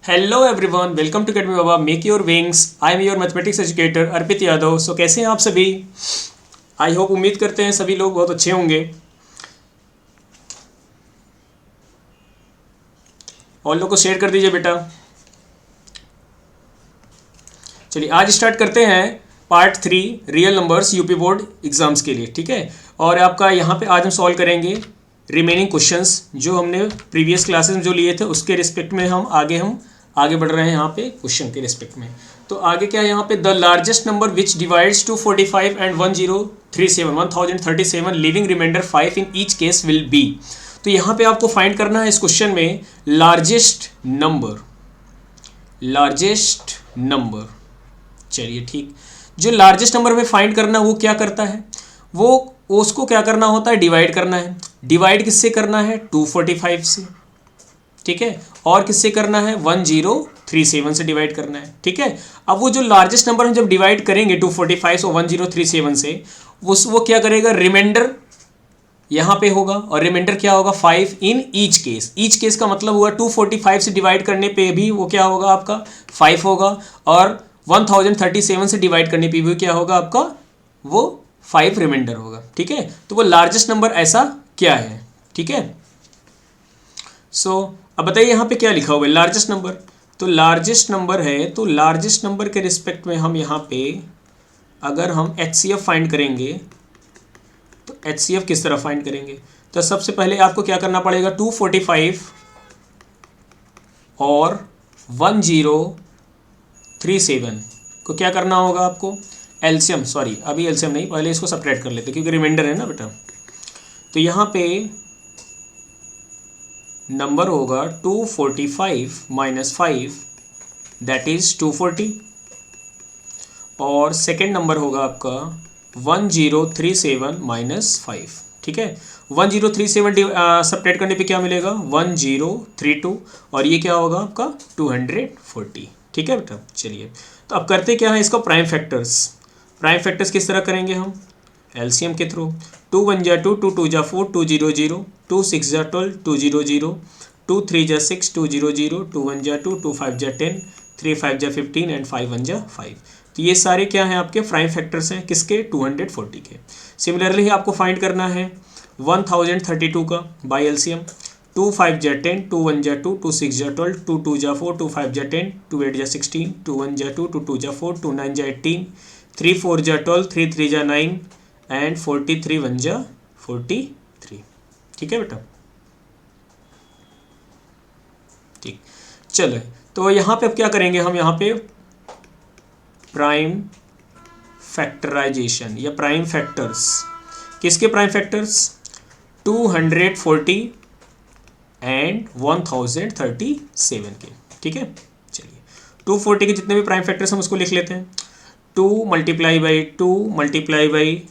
Hello everyone, welcome to Academy Baba make your wings. I am your mathematics educator Arpit Yadav. So कैसे हैं आप सभी? I hope, उम्मीद करते हैं सभी लोग बहुत अच्छे होंगे। और लोग को शेयर कर दीजिए बेटा। चलिए आज स्टार्ट करते हैं part 3 real numbers UP board exams के लिए। ठीक है, और आपका यहाँ पे आज हम सॉल्व करेंगे रिमेनिंग क्वेश्चंस जो हमने प्रीवियस क्लासेस में जो लिए थे उसके रिस्पेक्ट में हम आगे बढ़ रहे हैं यहाँ पे क्वेश्चन के रिस्पेक्ट में। तो आगे क्या है यहाँ पे, the largest number which divides 245 and 1037 living remainder 5 in each case will be. तो यहाँ पे आपको फाइंड करना है इस क्वेश्चन में लार्जेस्ट नंबर। चलिए ठीक, जो लार्जेस्ट नंबर में फाइंड करना वो क्या करता है, वो उसको क्या करना होता है, डिवाइड करना है। डिवाइड किससे करना है, 245 से। ठीक है, और किससे करना है, 1037 से डिवाइड करना है। ठीक है, अब वो जो लार्जेस्ट नंबर हम जब डिवाइड करेंगे 245 और 1037 से, वो क्या करेगा, रिमाइंडर यहाँ पे होगा और रिमाइंडर क्या होगा, 5 in each case. Each case का मतलब हुआ 245 से डिवाइड करने पे भी वो क्या होगा आपका 5 होगा, और 1037 से डिवाइड करने पे भी क्या होगा आपका वो 5 रिमाइंडर होगा। ठीक है, तो वो लार्जेस्ट नंबर ऐसा क्या है। ठीक है, सो अब बताइए यहाँ पे क्या लिखा हुआ है, लार्जेस्ट नंबर। तो लार्जेस्ट नंबर है, तो लार्जेस्ट नंबर के रिस्पेक्ट में हम यहाँ पे अगर हम HCF फाइंड करेंगे तो HCF किस तरह फाइंड करेंगे, तो सबसे पहले आपको क्या करना पड़ेगा, 245 और 1037 को क्या करना होगा आपको, एलसीएम, सॉरी अभी एलसीएम नहीं, पहले इसको सब्ट्रैक्ट कर लेते क्योंकि रिमाइंडर है ना बेटा। तो यहाँ पे नंबर होगा 245 माइनस 5 दैट इज 240, और सेकेंड नंबर होगा आपका 1037 माइनस 5। ठीक है, 1037 सब्ट्रैक्ट करने पे क्या मिलेगा, 1032, और ये क्या होगा आपका 240। ठीक है बेटा, चलिए तो अब करते क्या है इसका प्राइम फैक्टर्स किस तरह करेंगे हम, एलसीएम के थ्रू। 2 1 जा 2, 2 2 जा 4, 2 0 0, 2 6 जा 12, 2 0 0, 2 3 जा 6, 2 0 0, 2 1 जा 2, 2 5 जा 10, 3 5 जा 15 एंड 5 1 जा 5। तो ये सारे क्या हैं आपके प्राइम फैक्टर्स हैं, किसके, 240 के। सिमिलरली आपको फाइंड करना है 1032 का बाई एलसीएम। 2 5 जा 10, 2 1 जा 2, 2 6 जा 12, 2 2 जा 4, 2 5 जा 10, 2 8 जा 16, 2 1 जा 2, 2 2 जा 4, 2 9 जा 18, 3 4 जा 12, 3 3 जा 9 एंड 43 1 जा 43। ठीक है बेटा, ठीक। चलो तो यहाँ पे अब क्या करेंगे हम, यहाँ पे प्राइम फैक्टराइजेशन या प्राइम फैक्टर्स, किसके प्राइम फैक्टर्स, 240 एंड 1037 के। ठीक है, चलिए 240 के जितने भी प्राइम फैक्टर्स हम उसको लिख लेते हैं। 2 multiply by 2 multiply by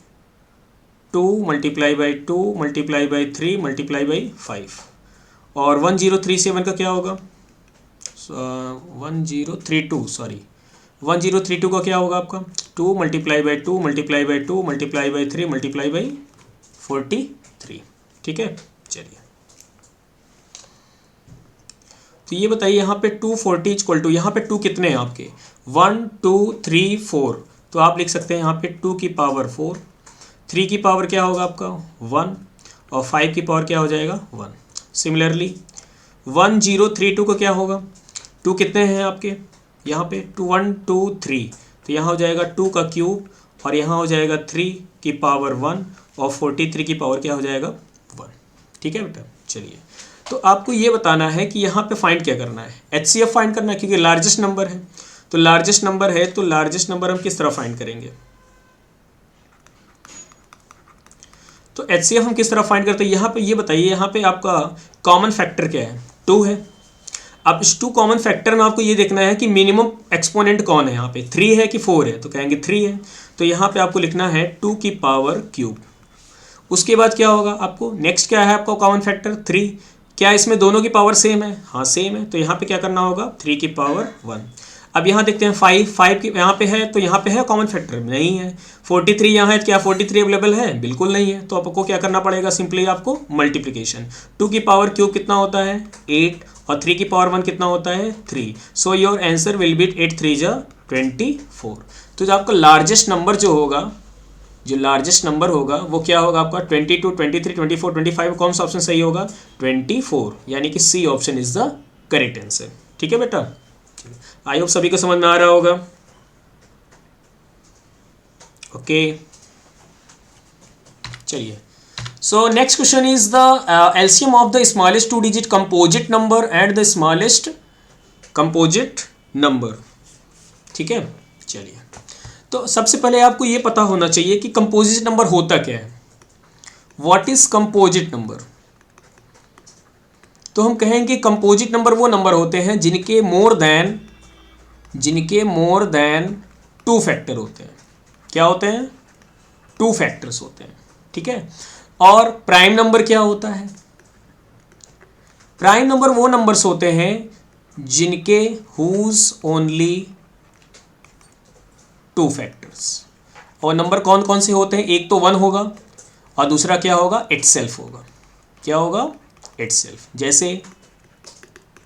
2 multiply by 2 multiply by 3 multiply by 5, और 1037 का क्या होगा, 1032 का क्या होगा आपका, 2 multiply by 2 multiply by 2 multiply by 3 multiply by 43। ठीक है, चलिए तो ये बताइए यहाँ पे 240 इक्वल टू, यहाँ पे 2 कितने हैं आपके, 1 2 3 4, तो आप लिख सकते हैं यहाँ पे 2 की पावर 4, 3 की पावर क्या होगा आपका 1, और 5 की पावर क्या हो जाएगा 1। सिमिलरली 1032 का क्या होगा, 2 कितने हैं आपके यहाँ पे 2 1 2 3, तो यहाँ हो जाएगा 2 का क्यूब, और यहाँ हो जाएगा 3 की पावर 1, और 43 की पावर क्या हो जाएगा 1। ठीक है बेटा, चलिए तो आपको ये बताना है कि यहाँ पे फाइंड क्या करना है, HCF फाइंड करना है क्योंकि लार्जेस्ट नंबर है। तो लार्जेस्ट नंबर है, तो लार्जेस्ट नंबर हम किस तरह फाइंड करेंगे, तो HCF हम किस तरह फाइंड करते हैं, यहाँ पे ये बताइए, यहाँ पे आपका कॉमन फैक्टर क्या है, 2 है। अब इस 2 कॉमन फैक्टर में आपको ये देखना है कि मिनिमम एक्सपोनेंट कौन है, यहाँ पे 3 है कि 4 है, तो कहेंगे 3 है, तो यहाँ पे आपको लिखना है 2 की पावर क्यूब। उसके बाद क्या होगा आपको, नेक्स्ट क्या है आपका कॉमन फैक्टर 3, क्या इसमें दोनों की पावर सेम है, हाँ सेम है, तो यहाँ पे क्या करना होगा 3 की पावर 1। अब यहाँ देखते हैं 5 की यहाँ पे है, तो यहाँ पे है कॉमन फैक्टर, नहीं है। 43 यहाँ है, क्या 43 अवेलेबल है, बिल्कुल नहीं है, तो आपको क्या करना पड़ेगा, सिंपली आपको मल्टीप्लिकेशन। 2 की पावर क्यूब कितना होता है 8, और 3 की पावर 1 कितना होता है 3। So your answer will be 8 3 जा 24। तो जो आपका लार्जेस्ट नंबर जो होगा, जो लार्जेस्ट नंबर होगा वो क्या होगा आपका 22 23 24 25। कौन सा ऑप्शन सही होगा 24, यानी कि C option is the correct answer. ठीक है बेटा, आई होप सभी को समझ में आ रहा होगा। ओके चलिए, सो next question is the LCM of the smallest 2 digit composite number and the smallest composite number. ठीक है, चलिए तो सबसे पहले आपको ये पता होना चाहिए कि कंपोजिट नंबर होता क्या है। What is composite number? तो हम कहेंगे कंपोजिट नंबर वो नंबर होते हैं जिनके मोर देन 2 फैक्टर होते हैं। क्या होते हैं? 2 फैक्टर्स होते हैं। ठीक है, और प्राइम नंबर क्या होता है? प्राइम नंबर वो नंबर्स होते हैं जिनके हुज ओनली 2 फैक्टर्स। और नंबर कौन कौन से होते हैं? एक तो 1 होगा और दूसरा क्या होगा इटसेल्फ होगा। क्या होगा? इटसेल्फ। जैसे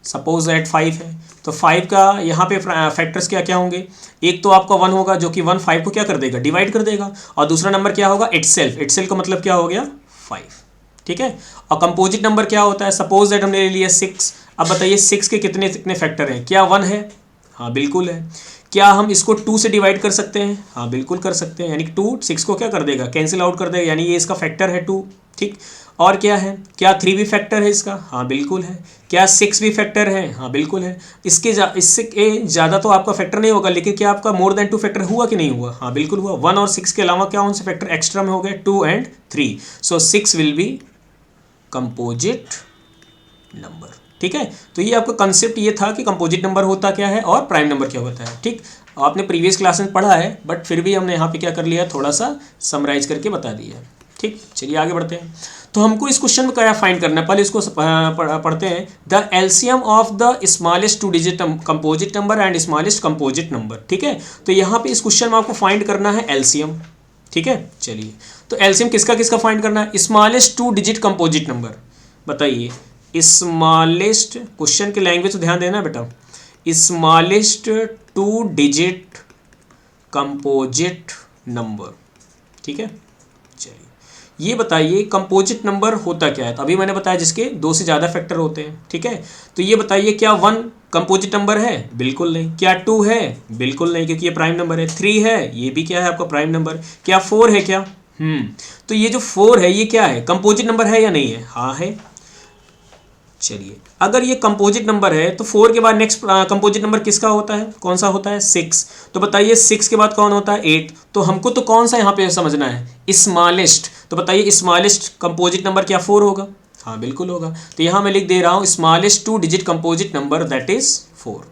सपोज दैट 5 है तो 5 का यहाँ पे फैक्टर्स क्या क्या होंगे? एक तो आपका 1 होगा जो कि 1 5 को क्या कर देगा डिवाइड कर देगा, और दूसरा नंबर क्या होगा इटसेल्फ। इटसेल्फ का मतलब क्या हो गया 5। ठीक है, और कंपोजिट नंबर क्या होता है? सपोज दैट हमने ले लिया 6। अब बताइए 6 के कितने कितने फैक्टर हैं? क्या 1 है? हाँ बिल्कुल है। क्या हम इसको 2 से डिवाइड कर सकते हैं? हाँ बिल्कुल कर सकते हैं, यानी कि 2 6 को क्या कर देगा कैंसिल आउट कर देगा, यानी ये इसका फैक्टर है 2। ठीक, और क्या है? क्या 3 भी फैक्टर है इसका? हाँ बिल्कुल है। क्या 6 भी फैक्टर है? हाँ बिल्कुल है। इससे ज़्यादा तो आपका फैक्टर नहीं होगा, लेकिन क्या आपका मोर देन 2 फैक्टर हुआ कि नहीं हुआ? हाँ बिल्कुल हुआ। 1 और 6 के अलावा क्या उनसे फैक्टर एक्स्ट्रा में हो गए 2 and 3। So 6 will be composite number. ठीक है, तो ये आपका कंसेप्ट ये था कि कंपोजिट नंबर होता क्या है और प्राइम नंबर क्या होता है। ठीक, आपने प्रीवियस क्लास में पढ़ा है, बट फिर भी हमने यहाँ पे क्या कर लिया, थोड़ा सा समराइज करके बता दिया है। ठीक, चलिए आगे बढ़ते हैं। तो हमको इस क्वेश्चन में क्या फाइंड करना है, पहले इसको पढ़ते हैं। The LCM of the smallest 2 digit composite number and smallest composite number. ठीक है, तो यहाँ पे इस क्वेश्चन में आपको फाइंड करना है एलसीएम। ठीक है, चलिए तो एलसीएम किसका किसका फाइंड करना है? Smallest 2 digit composite number. बताइए स्मॉलेस्ट, क्वेश्चन की लैंग्वेज तो ध्यान देना बेटा, स्मॉलेस्ट 2 डिजिट कंपोजिट नंबर। ठीक है, चलिए ये बताइए कंपोजिट नंबर होता क्या है? तो अभी मैंने बताया जिसके 2 से ज़्यादा फैक्टर होते हैं। ठीक है, तो ये बताइए क्या 1 कंपोजिट नंबर है? बिल्कुल नहीं। क्या 2 है? बिल्कुल नहीं, क्योंकि ये प्राइम नंबर है। 3 है, ये भी क्या है आपका प्राइम नंबर। क्या 4 है? क्या तो ये जो 4 है ये क्या है, कंपोजिट नंबर है या नहीं है? हाँ है। चलिए अगर ये कंपोजिट नंबर है तो 4 के बाद नेक्स्ट कंपोजिट नंबर किसका होता है? कौन सा होता है? 6। तो बताइए 6 के बाद कौन होता है? 8। तो हमको तो कौन सा यहाँ पे समझना है? स्मॉलेस्ट। तो बताइए स्मॉलेस्ट कंपोजिट नंबर क्या 4 होगा? हाँ बिल्कुल होगा। तो यहाँ मैं लिख दे रहा हूँ smallest 2 digit composite number that is 4।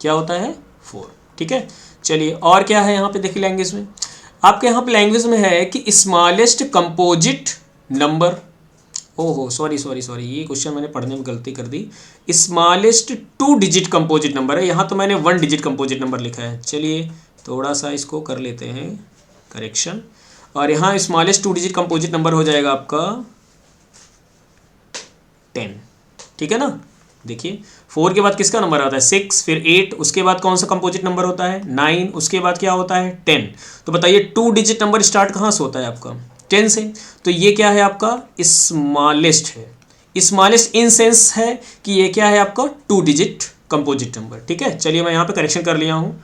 क्या होता है? 4। ठीक है, चलिए और क्या है यहाँ पे देखिए लैंग्वेज में, आपके यहाँ पे लैंग्वेज में है कि स्मॉलेस्ट कंपोजिट नंबर। ओहो सॉरी, ये क्वेश्चन मैंने पढ़ने में गलती कर दी। स्मॉलेस्ट 2 डिजिट कंपोजिट नंबर है, यहाँ तो मैंने 1 डिजिट कंपोजिट नंबर लिखा है। चलिए थोड़ा सा इसको कर लेते हैं करेक्शन, और यहाँ स्मॉलेस्ट 2 डिजिट कंपोजिट नंबर हो जाएगा आपका 10। ठीक है ना, देखिए 4 के बाद किसका नंबर आता है? 6, फिर 8, उसके बाद कौन सा कंपोजिट नंबर होता है? 9, उसके बाद क्या होता है? 10। तो बताइए 2 डिजिट नंबर स्टार्ट कहाँ से होता है आपका? 10 से। तो ये क्या है आपका? स्मॉलेस्ट है। स्मॉलेस्ट इन सेंस है कि ये क्या है आपका 2 डिजिट कंपोजिट नंबर। ठीक है, चलिए मैं यहाँ पे करेक्शन कर लिया हूँ।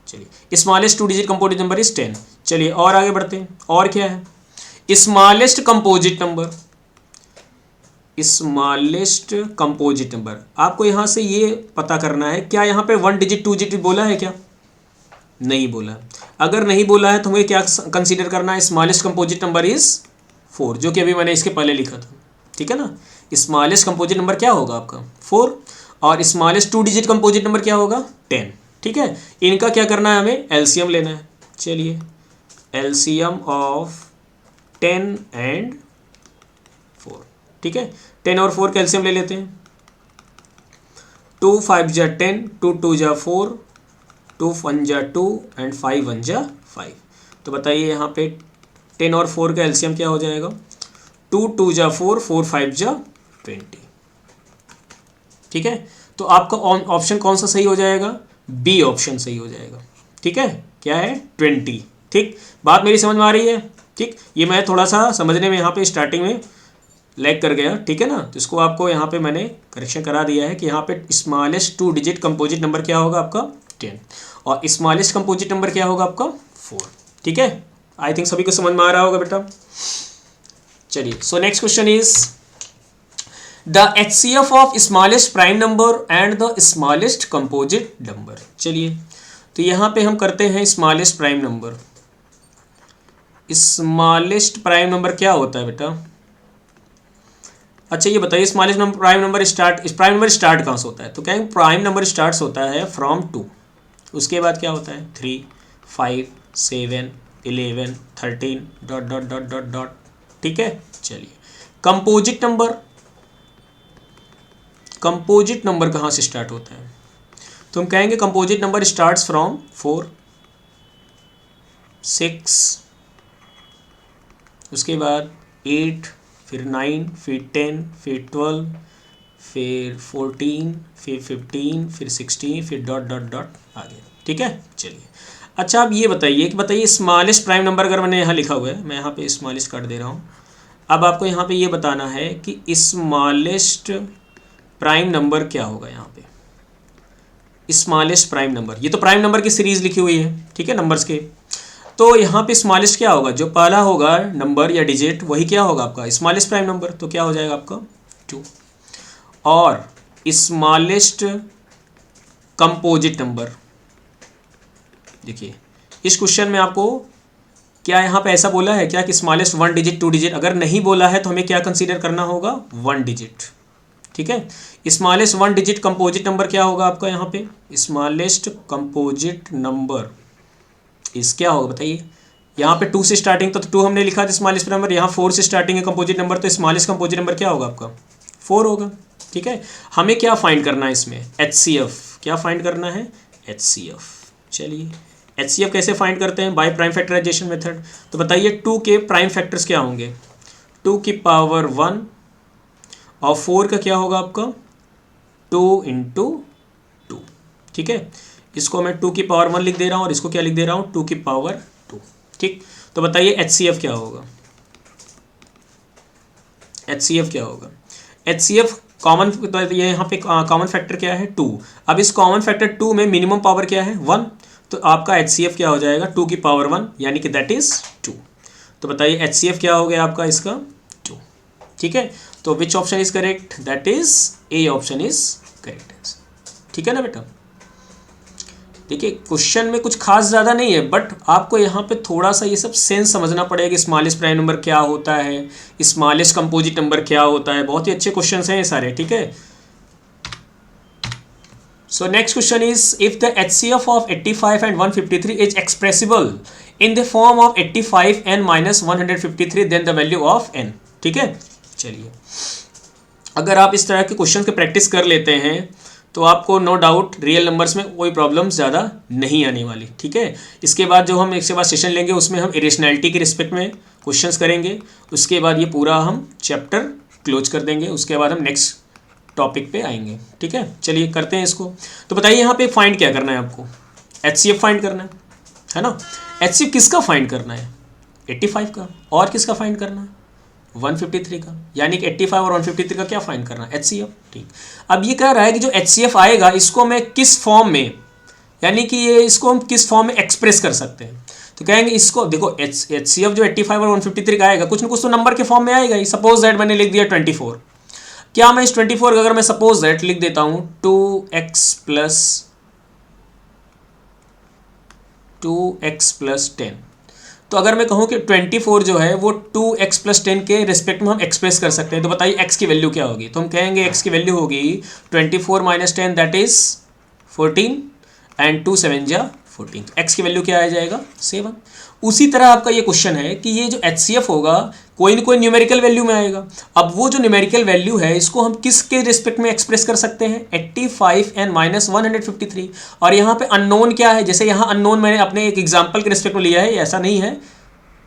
चलिए smallest 2 digit composite number is 10। चलिए और आगे बढ़ते हैं, और क्या है? Smallest composite number. Smallest composite number आपको यहाँ से ये पता करना है, क्या यहाँ पे 1 डिजिट 2 डिजिट बोला है? क्या नहीं बोला। अगर नहीं बोला है तो हमें क्या कंसीडर करना है? स्मॉलेस्ट कंपोजिट नंबर इज 4, जो कि अभी मैंने इसके पहले लिखा था। ठीक है ना, स्मॉलेस्ट कंपोजिट नंबर क्या होगा आपका? 4, और स्मॉलेस्ट 2 डिजिट कंपोजिट नंबर क्या होगा? 10। ठीक है, इनका क्या करना है? हमें एलसीएम लेना है। चलिए एलसीएम ऑफ 10 एंड 4। ठीक है, 10 और 4 का एलसीएम ले लेते हैं। 2 5 जा 10, 2 2 जा 4, 2 1 जा 2 एंड 5 1 जा 5। तो बताइए यहाँ पे 10 और 4 का एलसीएम क्या हो जाएगा? 2 2 जा 4, 4 5 जा 20। ठीक है, तो आपका ऑप्शन कौन सा सही हो जाएगा? बी ऑप्शन सही हो जाएगा। ठीक है, क्या है? 20। ठीक, बात मेरी समझ में आ रही है? ठीक, ये मैं थोड़ा सा समझने में यहाँ पे स्टार्टिंग में लैग कर गया, ठीक है ना, तो इसको आपको यहाँ पे मैंने करेक्शन करा दिया है कि यहाँ पे स्मॉलेस्ट 2 डिजिट कंपोजिट नंबर क्या होगा आपका? 10, और स्मॉलेस्ट कंपोजिट नंबर क्या होगा आपका? 4। ठीक है, आई थिंक सभी को समझ में आ रहा होगा बेटा। चलिए, सो next question is the HCF of smallest prime number and the smallest composite number. चलिए, तो यहाँ पे हम करते हैं smallest prime number. Smallest prime number क्या होता है बेटा? अच्छा, ये बताइए smallest number prime number start कहाँ से होता है? तो कहेंगे प्राइम नंबर स्टार्ट होता है फ्रॉम 2, उसके बाद क्या होता है? 3 5 7 11 13 dot dot dot dot dot. ठीक है, चलिए, कंपोजिट नंबर कहाँ से स्टार्ट होता है? तो हम कहेंगे कंपोजिट नंबर स्टार्ट्स फ्रॉम 4 6, उसके बाद 8, फिर 9, फिर 10, फिर 12, फिर 14, फिर 15, फिर 16, फिर डॉट डॉट डॉट आगे। ठीक है, चलिए, अच्छा अब ये बताइए स्मॉलेस्ट प्राइम नंबर अगर मैंने यहाँ लिखा हुआ है, मैं यहाँ पे स्मॉलेस्ट काट दे रहा हूँ। अब आपको यहाँ पे ये बताना है कि स्मॉलेस्ट प्राइम नंबर क्या होगा यहाँ पे? स्मॉलेस्ट प्राइम नंबर, ये तो प्राइम नंबर की सीरीज लिखी हुई है, ठीक है, नंबर्स के। तो यहाँ पे स्मॉलेस्ट क्या होगा? जो पहला होगा नंबर या डिजिट वही क्या होगा आपका? Smallest prime number. तो क्या हो जाएगा आपका? 2। और स्मॉलेस्ट कंपोजिट नंबर, देखिए इस क्वेश्चन में आपको क्या यहाँ पे ऐसा बोला है क्या कि स्मॉलेस्ट 1 डिजिट 2 डिजिट? अगर नहीं बोला है तो हमें क्या कंसीडर करना होगा? 1 डिजिट। ठीक है, स्मॉलेस्ट 1 डिजिट कंपोजिट नंबर क्या होगा आपका यहाँ पे? स्मॉलेस्ट कंपोजिट नंबर इस क्या होगा बताइए? यहाँ पे 2 से स्टार्टिंग, तो 2 हमने लिखा था स्मॉलेस्ट नंबर, यहाँ 4 से स्टार्टिंग है कंपोजिट नंबर, तो स्मॉलेस्ट कंपोजिट नंबर क्या होगा आपका? 4 होगा। ठीक है, हमें क्या फाइंड करना है इसमें? HCF। क्या फाइंड करना है? HCF। चलिए, HCF कैसे फाइंड करते हैं? By prime factorization method. तो बताइए 2 के प्राइम फैक्टर्स क्या होंगे? 2 की पावर 1 और 4 का क्या होगा आपका? 2 × 2। ठीक है, इसको मैं 2 की पावर 1 लिख दे रहा हूँ और इसको क्या लिख दे रहा हूँ? 2 की पावर 2। ठीक, तो बताइए HCF क्या होगा? HCF क्या होगा? HCF कॉमन, ये यहाँ पे कॉमन फैक्टर क्या है? 2। अब इस कॉमन फैक्टर 2 में मिनिमम पावर क्या है? 1। तो आपका HCF क्या हो जाएगा? 2 की पावर 1, यानी कि दैट इज 2। तो बताइए HCF क्या हो गया आपका इसका? 2। ठीक है, तो which option is correct? That is A option is correct. ठीक है ना बेटा? देखिए क्वेश्चन में कुछ खास ज़्यादा नहीं है, बट आपको यहाँ पे थोड़ा सा ये सब सेंस समझना पड़ेगा कि स्मॉलेस्ट प्राइम नंबर क्या होता है, स्मॉलेस्ट कंपोजिट नंबर क्या होता है। बहुत ही अच्छे क्वेश्चंस हैं ये सारे। ठीक है, so next question is if the HCF of 85 and 153 is expressible in the form of 85 n - 153 then the value of n। ठीक है, चलिए, अगर आप इस तरह के क्वेश्चन की प्रैक्टिस कर लेते हैं तो आपको नो डाउट रियल नंबर्स में कोई प्रॉब्लम ज़्यादा नहीं आने वाली। ठीक है, इसके बाद जो हम इसके बाद सेशन लेंगे उसमें हम इरेशनैलिटी के रिस्पेक्ट में क्वेश्चंस करेंगे। उसके बाद ये पूरा हम चैप्टर क्लोज कर देंगे, उसके बाद हम नेक्स्ट टॉपिक पे आएंगे। ठीक है, चलिए करते हैं इसको। तो बताइए यहाँ पे फाइंड क्या करना है आपको? HCF फाइंड करना है ना? HCF किसका फाइंड करना है? 85 का। और किसका फाइंड करना है? 153 का। यानी कि 85 और 153 का क्या फाइंड करना है? HCF। ठीक, अब ये कह रहा है कि जो HCF आएगा इसको मैं किस फॉर्म में, यानी कि ये इसको हम किस फॉर्म में एक्सप्रेस कर सकते हैं? तो कहेंगे इसको देखो HCF जो 85 और 153 का आएगा कुछ ना कुछ तो नंबर के फॉर्म में आएगा ही। सपोज दैट मैंने लिख दिया 24। क्या मैं इस 24 का अगर मैं सपोज दैट लिख देता हूँ 2x + 10, तो अगर मैं कहूँ कि 24 जो है वो 2x + 10 के रिस्पेक्ट में हम एक्सप्रेस कर सकते हैं, तो बताइए x की वैल्यू क्या होगी? तो हम कहेंगे x की वैल्यू होगी 24 - 10 दैट इज 14 एंड 2 7 जा 14। तो x की वैल्यू क्या आ जाएगा? 7। उसी तरह आपका ये क्वेश्चन है कि ये जो HCF होगा कोई ना कोई न्यूमेरिकल वैल्यू में आएगा। अब वो जो न्यूमेरिकल वैल्यू है इसको हम किसके रिस्पेक्ट में एक्सप्रेस कर सकते हैं? 85 n - 153। और यहाँ पे अननोन क्या है? जैसे यहाँ अननोन मैंने अपने एक एग्जाम्पल के रिस्पेक्ट में लिया है, ऐसा नहीं है,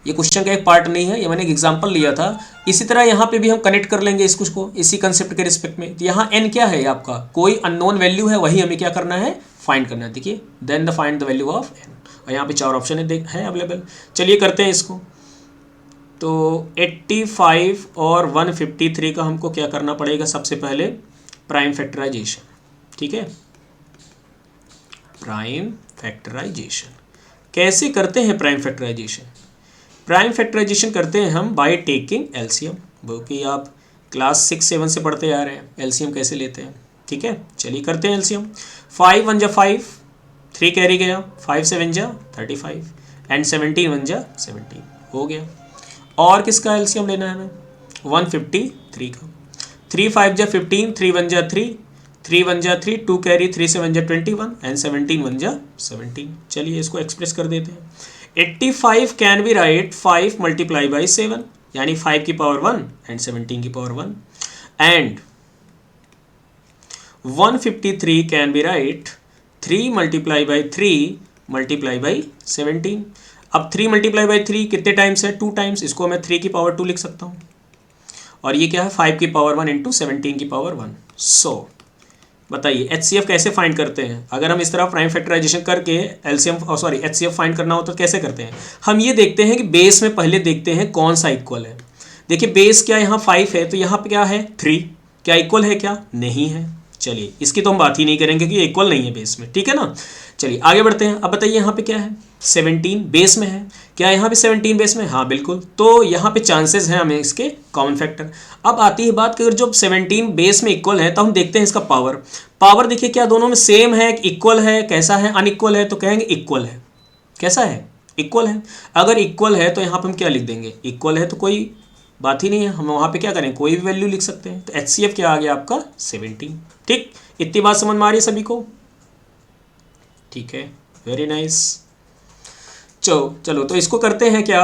ये क्वेश्चन का एक पार्ट नहीं है, ये मैंने एक एग्जांपल लिया था। इसी तरह यहाँ पे भी हम कनेक्ट कर लेंगे इस कुछ को इसी कंसेप्ट के रिस्पेक्ट में। तो यहाँ n क्या है आपका, कोई अननोन वैल्यू है, वही हमें क्या करना है, फाइंड करना है। देखिए then the find the value of n, और यहाँ पे 4 ऑप्शन है अवेलेबल। चलिए करते हैं इसको। तो 85 और 153 का हमको क्या करना पड़ेगा, सबसे पहले प्राइम फैक्टराइजेशन। ठीक है, प्राइम फैक्टराइजेशन कैसे करते हैं प्राइम फैक्टराइजेशन? प्राइम फैक्टराइजेशन करते हैं हम बाय टेकिंग एलसीएम, वो कि आप क्लास 6-7 से पढ़ते आ रहे हैं एलसीएम कैसे लेते हैं। ठीक है, चलिए करते हैं एलसीएम। 5 1 जा 5, 3 कैरी गया, 5 7 जा 35 एंड 17 1 जा 17 हो गया। और किसका एलसीएम लेना है हमें, 153 का। 3 5 जा 15, 3 1 जा 3, 3 1 जा 3, 2 कैरी, 3 7 जा 21 एंड 17 1 जा 17। चलिए इसको एक्सप्रेस कर देते हैं। 85 can be right 5 multiply by 7, यानी 5 की पावर 1 एंड 17 की power 1, and 153 can be right 3 multiply by 3 multiply by 17। अब 3 मल्टीप्लाई बाई 3 कितने टाइम्स है, 2 टाइम्स, इसको मैं 3 की पावर 2 लिख सकता हूँ, और ये क्या है 5 की पावर 1 इंटू 17 की पावर 1। सो बताइए एचसीएफ कैसे फाइंड करते हैं? अगर हम इस तरह प्राइम फैक्टराइजेशन करके एलसीएम सॉरी एचसीएफ फाइंड करना हो तो कैसे करते हैं? हम ये देखते हैं कि बेस में पहले देखते हैं कौन सा इक्वल है। देखिए बेस क्या यहाँ 5 है, तो यहाँ पे क्या है 3, क्या इक्वल है, क्या नहीं है। चलिए इसकी तो हम बात ही नहीं करेंगे कि इक्वल नहीं है बेस में, ठीक है ना। चलिए आगे बढ़ते हैं। अब बताइए यहाँ पे क्या है, 17 बेस में है, क्या यहाँ पे 17 बेस में, हाँ बिल्कुल, तो यहाँ पे चांसेस हैं हमें इसके कॉमन फैक्टर। अब आती है बात कि अगर जब 17 बेस में इक्वल है तो हम देखते हैं इसका पावर। पावर देखिए क्या दोनों में सेम है, इक्वल है, कैसा है, अनइक्वल है, तो कहेंगे इक्वल है। कैसा है, इक्वल है। अगर इक्वल है तो यहाँ पे हम क्या लिख देंगे, इक्वल है, तो कोई बात ही नहीं है, हम वहाँ पे क्या करें, कोई भी वैल्यू लिख सकते हैं। तो एचसीएफ क्या आ गया आपका 17। ठीक, इतनी बात समझ में आ रही है सभी को? ठीक है, वेरी नाइस। चलो तो इसको करते हैं क्या।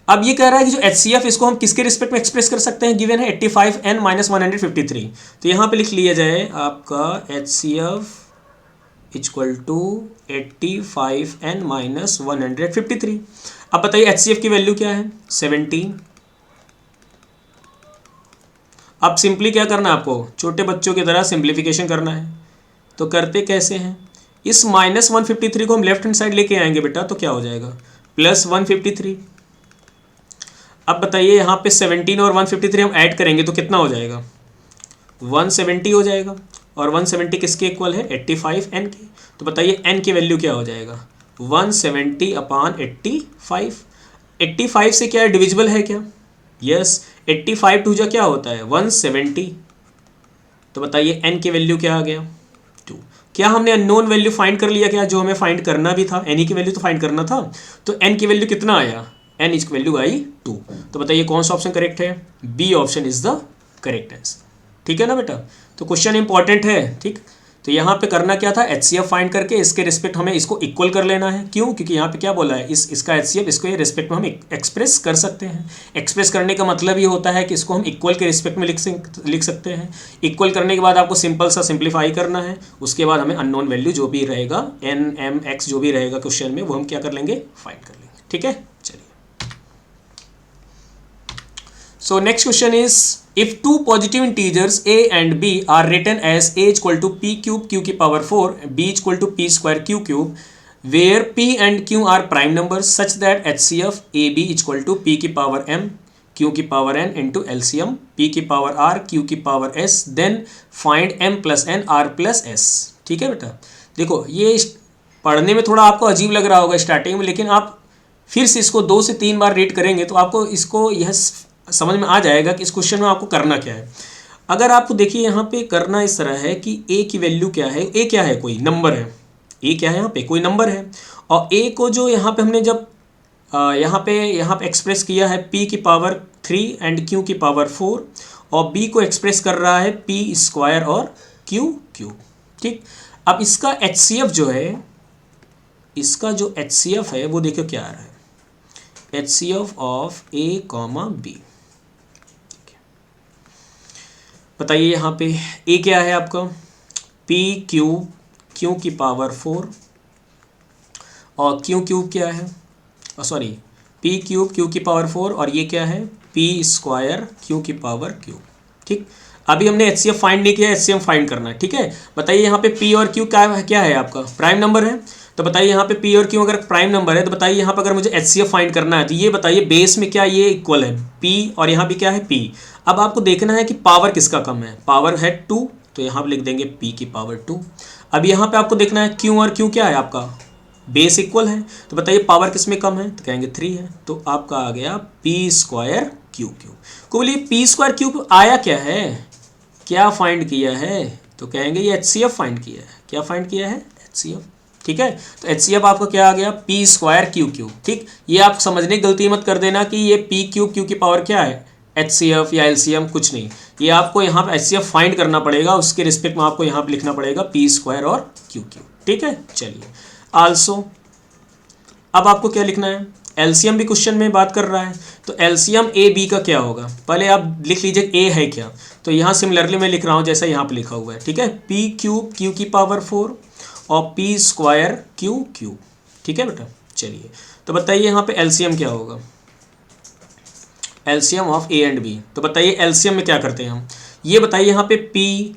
अब ये कह रहा है कि जो एचसीएफ इसको हम किसके रिस्पेक्ट में एक्सप्रेस कर सकते हैं, गिवन है 85 n माइनस 153। तो यहाँ पे लिख लिया जाए आपका HCF equal to 85 n minus 153। अब बताइए एचसीएफ की वैल्यू क्या है, 17। अब सिंपली क्या करना है आपको, छोटे बच्चों की तरह सिंप्लीफिकेशन करना है। तो करते कैसे हैं, इस माइनस 153 को हम लेफ्ट हैंड साइड लेके आएंगे बेटा, तो क्या हो जाएगा प्लस 153। अब बताइए यहाँ पे 17 और 153 हम ऐड करेंगे तो कितना हो जाएगा, 170 हो जाएगा। और 170 किसके इक्वल है, 85 n के। तो बताइए n की वैल्यू क्या हो जाएगा, 170 अपान 85। 85 से क्या डिविजिबल है क्या, यस। 85 टू जा क्या होता है 170। तो बताइए n की वैल्यू क्या आ गया 2। क्या हमने अननोन वैल्यू फाइंड कर लिया क्या, जो हमें फाइंड करना भी था, n की वैल्यू तो फाइंड करना था। तो n की वैल्यू कितना आया, n की वैल्यू आई 2। तो बताइए कौन सा ऑप्शन करेक्ट है, B option is the correct answer. ठीक है ना बेटा, तो क्वेश्चन इंपॉर्टेंट है। ठीक, तो यहाँ पे करना क्या था, एचसीएफ फाइंड करके इसके रिस्पेक्ट हमें इसको इक्वल कर लेना है। क्यों, क्योंकि यहाँ पे क्या बोला है, इसका एचसीएफ इसको ये रिस्पेक्ट में हम एक्सप्रेस कर सकते हैं। एक्सप्रेस करने का मतलब ये होता है कि इसको हम इक्वल के रिस्पेक्ट में लिख सकते हैं। इक्वल करने के बाद आपको सिंपल सा सिंप्लीफाई करना है, उसके बाद हमें अननोन वैल्यू जो भी रहेगा n m x जो भी रहेगा क्वेश्चन में, वो हम क्या कर लेंगे, फाइंड कर लेंगे। ठीक है, चलिए। So next question is, if two positive integers a and b are written as a equal to p cube q की power 4, b equal to p square q cube, where p and q are prime numbers such that HCF ab equal to p की power m q की power n into LCM p की power r q की power s, then find m plus n r plus s। ठीक है बेटा, देखो ये पढ़ने में थोड़ा आपको अजीब लग रहा होगा स्टार्टिंग में, लेकिन आप फिर से इसको 2 से 3 बार रीड करेंगे तो आपको इसको यह समझ में आ जाएगा कि इस क्वेश्चन में आपको करना क्या है। अगर आपको देखिए यहाँ पे करना इस तरह है कि a की वैल्यू क्या है, a क्या है, कोई नंबर है, a क्या है यहाँ पे कोई नंबर है, और a को जो यहाँ पे हमने जब यहाँ पे एक्सप्रेस किया है p की पावर 3 एंड q की पावर 4, और b को एक्सप्रेस कर रहा है p स्क्वायर और q क्यूब। ठीक, अब इसका HCF जो है, इसका जो HCF है वो देखो क्या आ रहा है, HCF of a comma b। बताइए यहाँ पे a क्या है आपका, p क्यूब q की पावर 4, और q क्यूब क्या है, सॉरी पी क्यूब क्यू की पावर 4 और ये क्या है पी स्क्वायर क्यू की पावर क्यू। ठीक, अभी हमने एचसीएफ फाइंड नहीं किया, एचसीएफ फाइंड करना है। ठीक है, बताइए यहाँ पे पी और क्यू क्या है आपका प्राइम नंबर है। तो बताइए यहाँ पे पी और क्यू अगर प्राइम नंबर है तो बताइए यहाँ पर अगर मुझे एचसीएफ फाइंड करना है तो ये बताइए बेस में क्या ये इक्वल है पी और यहाँ भी क्या है पी। अब आपको देखना है कि पावर किसका कम है, पावर है 2 तो यहाँ पर लिख देंगे पी की पावर 2। अब यहाँ पे आपको देखना है क्यू और क्यू क्या है आपका बेस इक्वल है, तो बताइए पावर किस में कम है तो कहेंगे 3 है, तो आपका आ गया पी स्क्वायर क्यू क्यूब। को बोलिए पी स्क्वायर क्यूब आया क्या है, क्या फाइंड किया है, तो कहेंगे ये एचसीएफ फाइंड किया है। क्या फाइंड किया है एचसीएफ। ठीक है, तो एचसीएफ आपका क्या आ गया पी स्क्वायर क्यू क्यूब। ठीक, ये आप समझने की गलती मत कर देना कि ये पी क्यूब क्यू की पावर क्या है एचसीएफ या एलसीएम, कुछ नहीं, ये आपको यहाँ पे एचसीएफ फाइंड करना पड़ेगा, उसके रिस्पेक्ट में आपको यहाँ पे लिखना पड़ेगा पी स्क्वायर और क्यू क्यूब। ठीक है, चलिए आल्सो अब आपको क्या लिखना है, एलसीएम भी क्वेश्चन में बात कर रहा है, तो एलसीएम ए बी का क्या होगा, पहले आप लिख लीजिए ए है क्या, तो यहाँ सिमिलरली मैं लिख रहा हूँ जैसा यहाँ पे लिखा हुआ है। ठीक है, पी क्यूब क्यू की पावर 4 और पी स्क्वायर क्यू क्यूब। ठीक है बेटा, चलिए तो बताइए यहाँ पे एलसीएम क्या होगा, LCM of A and B. तो बताइए एलसीएम में क्या करते हैं हम, ये बताइए यहाँ पे पी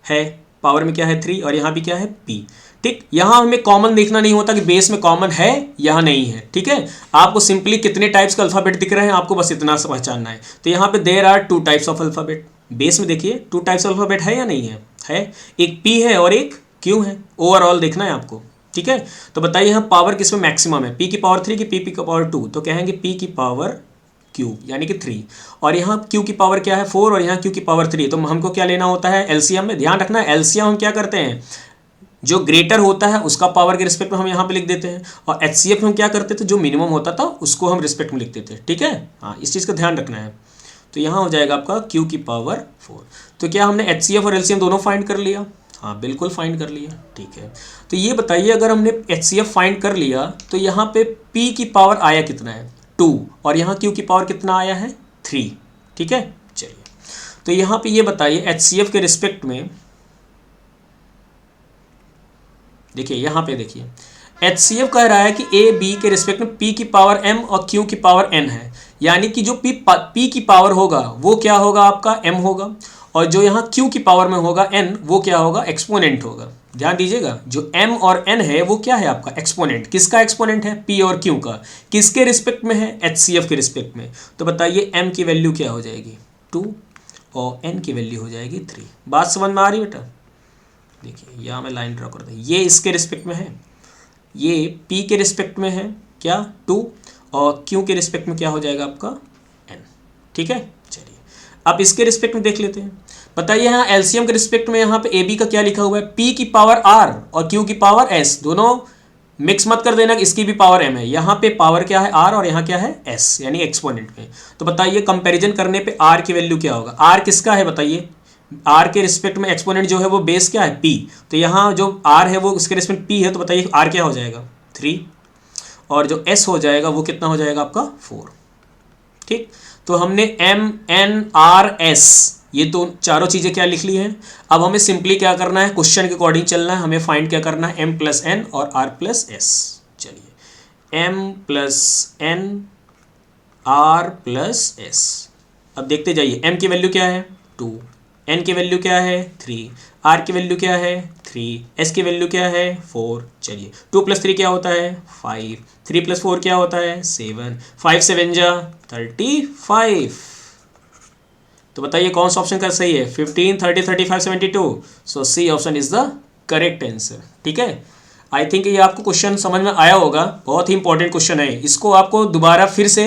है, पावर में क्या है 3 और यहाँ भी क्या है पी। ठीक, यहाँ हमें कॉमन देखना नहीं होता कि बेस में कॉमन है या नहीं है। ठीक है, आपको सिंपली कितने टाइप्स का अल्फ़ाबेट दिख रहे हैं आपको बस इतना पहचानना है। तो यहाँ पे there are 2 types of alphabet, base में देखिए 2 टाइप्स ऑफ अल्फ़ाबेट है या नहीं है, एक पी है और एक क्यू है, ओवरऑल देखना है आपको। ठीक है, तो बताइए यहाँ पावर किस में मैक्सिमम है, पी की पावर 3 की पी की पावर 2, तो कहेंगे पी की पावर क्यूब यानी कि 3, और यहाँ क्यू की पावर क्या है 4 और यहाँ क्यू की पावर 3, तो हमको क्या लेना होता है एलसीएम में। ध्यान रखना है एलसीएम हम क्या करते हैं, जो ग्रेटर होता है उसका पावर के रिस्पेक्ट में हम यहाँ पे लिख देते हैं, और एचसीएफ में हम क्या करते थे जो मिनिमम होता था उसको हम रिस्पेक्ट में लिखते थे। ठीक है, हाँ इस चीज़ का ध्यान रखना है। तो यहाँ हो जाएगा आपका क्यू की पावर 4। तो क्या हमने एचसीएफ और एलसीएम दोनों फाइंड कर लिया, हाँ बिल्कुल फाइंड कर लिया। ठीक है, तो ये बताइए अगर हमने एचसीएफ फाइंड कर लिया तो यहाँ पे पी की पावर आया कितना है 2 और यहाँ क्यू की पावर कितना आया है 3। ठीक है, चलिए तो यहाँ पे ये बताइए एचसीएफ के रिस्पेक्ट में, देखिए यहाँ पे देखिए एचसीएफ कह रहा है कि ए बी के रिस्पेक्ट में पी की पावर m और क्यू की पावर n है, यानी कि जो पी की पावर होगा वो क्या होगा आपका m होगा, और जो यहाँ q की पावर में होगा n वो क्या होगा एक्सपोनेंट होगा। ध्यान दीजिएगा जो m और n है वो क्या है आपका एक्सपोनेंट, किसका एक्सपोनेंट है p और q का, किसके रिस्पेक्ट में है एचसीएफ के रिस्पेक्ट में। तो बताइए m की वैल्यू क्या हो जाएगी 2 और n की वैल्यू हो जाएगी 3। बात समझ में आ रही बेटा, देखिए यहाँ मैं लाइन ड्रॉ करता हूँ, ये इसके रिस्पेक्ट में है, ये P के रिस्पेक्ट में है क्या 2 और Q के रिस्पेक्ट में क्या हो जाएगा आपका N। ठीक है, चलिए अब इसके रिस्पेक्ट में देख लेते हैं। बताइए यहाँ एलसीएम के रिस्पेक्ट में यहाँ पे AB का क्या लिखा हुआ है P की पावर R और Q की पावर S, दोनों मिक्स मत कर देना, इसकी भी पावर M है, यहाँ पे पावर क्या है R और यहाँ क्या है S यानी एक्सपोनेंट में। तो बताइए कंपैरिजन करने पे R की वैल्यू क्या होगा, R किसका है बताइए, R के रिस्पेक्ट में एक्सपोनेंट जो है वो बेस क्या है P, तो यहाँ जो R है वो उसके रिस्पेक्ट P है, तो बताइए R क्या हो जाएगा 3 और जो S हो जाएगा वो कितना हो जाएगा आपका 4। ठीक, तो हमने M N R S ये तो चारों चीज़ें क्या लिख ली हैं। अब हमें सिंपली क्या करना है, क्वेश्चन के अकॉर्डिंग चलना है, हमें फाइंड क्या करना है M प्लस N और R प्लस S। चलिए M plus N R plus S, अब देखते जाइए M की वैल्यू क्या है 2, n की वैल्यू क्या है 3, r की वैल्यू क्या है 3, s की वैल्यू क्या है 4। चलिए 2 प्लस 3 क्या होता है 5, 3 प्लस 4 क्या होता है 7, 5 7 जा 35। तो बताइए कौन सा ऑप्शन का सही है 15, 30, 35, 72। So C option is the correct answer. ठीक है, आई थिंक ये आपको क्वेश्चन समझ में आया होगा, बहुत ही इंपॉर्टेंट क्वेश्चन है, इसको आपको दोबारा फिर से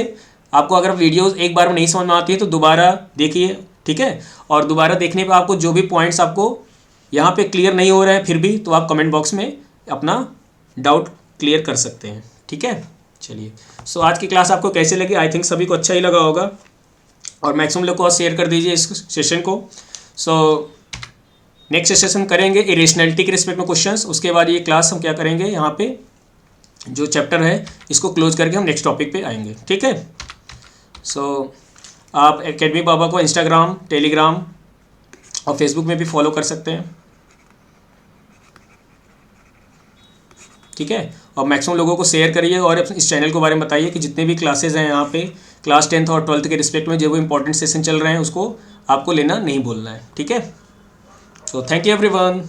आपको अगर वीडियोस एक बार में नहीं समझ में आती है तो दोबारा देखिए। ठीक है, और दोबारा देखने पे आपको जो भी पॉइंट्स आपको यहाँ पे क्लियर नहीं हो रहे हैं फिर भी, तो आप कमेंट बॉक्स में अपना डाउट क्लियर कर सकते हैं। ठीक है, चलिए सो आज की क्लास आपको कैसे लगी, आई थिंक सभी को अच्छा ही लगा होगा, और मैक्सिमम लोग को शेयर कर दीजिए इस सेशन को। सो नेक्स्ट सेशन करेंगे इरेशनैलिटी के रिस्पेक्ट में क्वेश्चंस, उसके बाद ये क्लास हम क्या करेंगे यहाँ पे जो चैप्टर है इसको क्लोज करके हम नेक्स्ट टॉपिक पे आएंगे। ठीक है, सो आप एकेडमी बाबा को इंस्टाग्राम, टेलीग्राम और फेसबुक में भी फॉलो कर सकते हैं। ठीक है। और मैक्सिमम लोगों को शेयर करिए और इस चैनल के बारे में बताइए कि जितने भी क्लासेज हैं यहाँ पे क्लास 10th और 12th के रिस्पेक्ट में जो वो इंपॉर्टेंट सेशन चल रहे हैं उसको आपको लेना नहीं भूलना है, ठीक है। तो थैंक यू एवरीवन।